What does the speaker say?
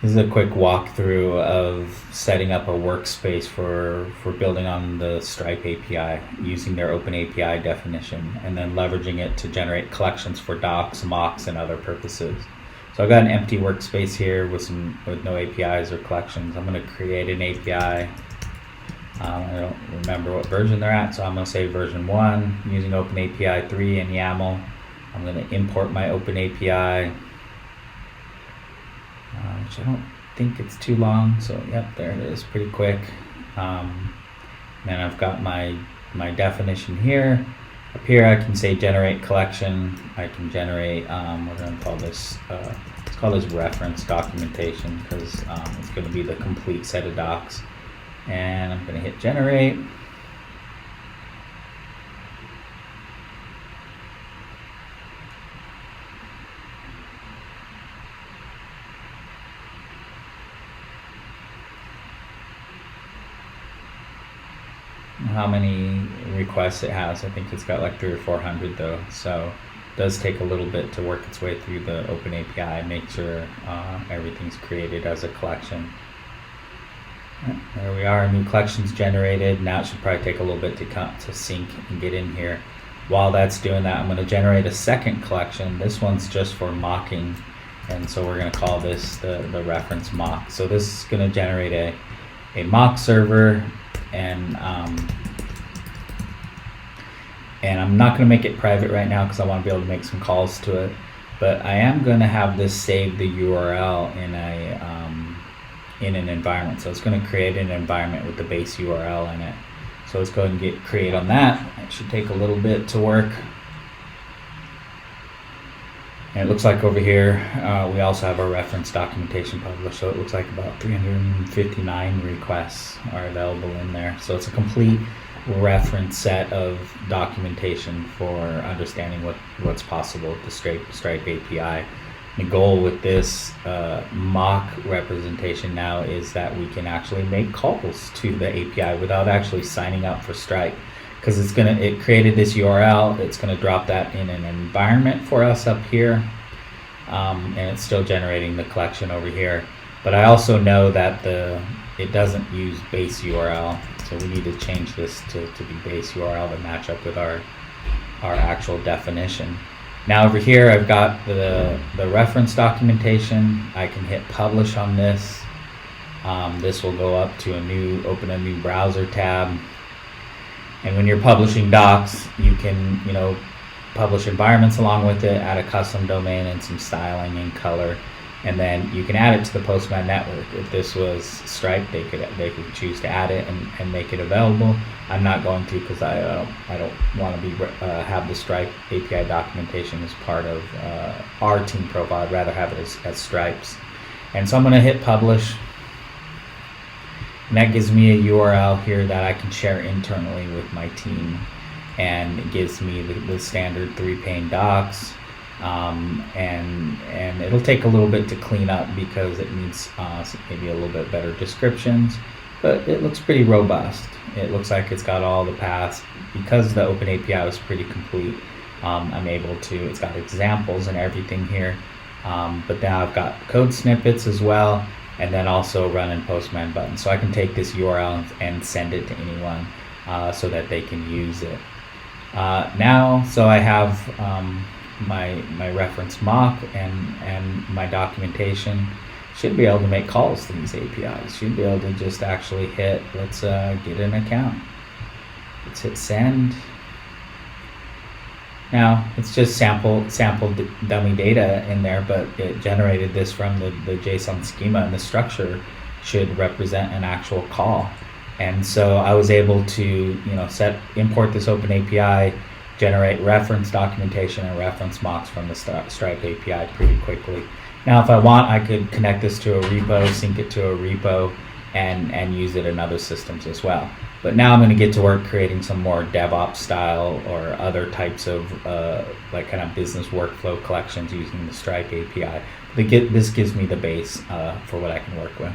This is a quick walkthrough of setting up a workspace for building on the Stripe API using their OpenAPI definition and then leveraging it to generate collections for docs, mocks, and other purposes. So I've got an empty workspace here with no APIs or collections. I'm going to create an API. I don't remember what version they're at, so I'm going to say version 1 using OpenAPI 3 and YAML. I'm going to import my OpenAPI. Which I don't think it's too long, so yep, there it is, pretty quick. Then I've got my definition here. Up here I can say generate collection. I can generate, we're going to call this, let's call this reference documentation because it's going to be the complete set of docs. And I'm going to hit generate. How many requests it has. I think it's got like 300 or 400 though, so it does take a little bit to work its way through the OpenAPI, make sure everything's created as a collection. There we are, new collections generated. Now it should probably take a little bit to sync and get in here. While that's doing that, I'm going to generate a second collection. This one's just for mocking, and so we're going to call this the reference mock. So this is going to generate a mock server, and I'm not going to make it private right now because I want to be able to make some calls to it, but I am going to have this save the URL in an environment. So it's going to create an environment with the base URL in it. So let's go ahead and create on that. It should take a little bit to work. And it looks like over here we also have our reference documentation published, so it looks like about 359 requests are available in there. So it's a complete reference set of documentation for understanding what's possible with the Stripe API. The goal with this mock representation now is that we can actually make calls to the API without actually signing up for Stripe, because it created this URL. It's going to drop that in an environment for us up here, and it's still generating the collection over here. But I also know that it doesn't use base URL, so we need to change this to be base URL to match up with our actual definition. Now over here I've got the reference documentation. I can hit publish on this. This will go up to open a new browser tab. And when you're publishing docs, you can publish environments along with it, add a custom domain and some styling and color, and then you can add it to the Postman network. If this was Stripe, they could choose to add it and make it available. I'm not going to, because I don't want to have the Stripe API documentation as part of our team profile. I'd rather have it as Stripes. And so I'm going to hit publish. And that gives me a URL here that I can share internally with my team, and it gives me the standard 3-pane docs, and it'll take a little bit to clean up because it needs maybe a little bit better descriptions, but it looks pretty robust. It looks like it's got all the paths. Because the OpenAPI was pretty complete, I'm able to, it's got examples and everything here, but now I've got code snippets as well, and then also run and Postman button. So I can take this URL and send it to anyone so that they can use it. So I have my reference mock and my documentation. Should be able to make calls to these APIs. Should be able to just actually hit, let's get an account. Let's hit send. Now it's just sample dummy data in there, but it generated this from the JSON schema, and the structure should represent an actual call. And so I was able to import this OpenAPI, generate reference documentation and reference mocks from the Stripe API pretty quickly. Now if I want, I could connect this to a repo, sync it to a repo, and use it in other systems as well. But now I'm going to get to work creating some more DevOps style or other types of like kind of business workflow collections using the Stripe API. This gives me the base for what I can work with.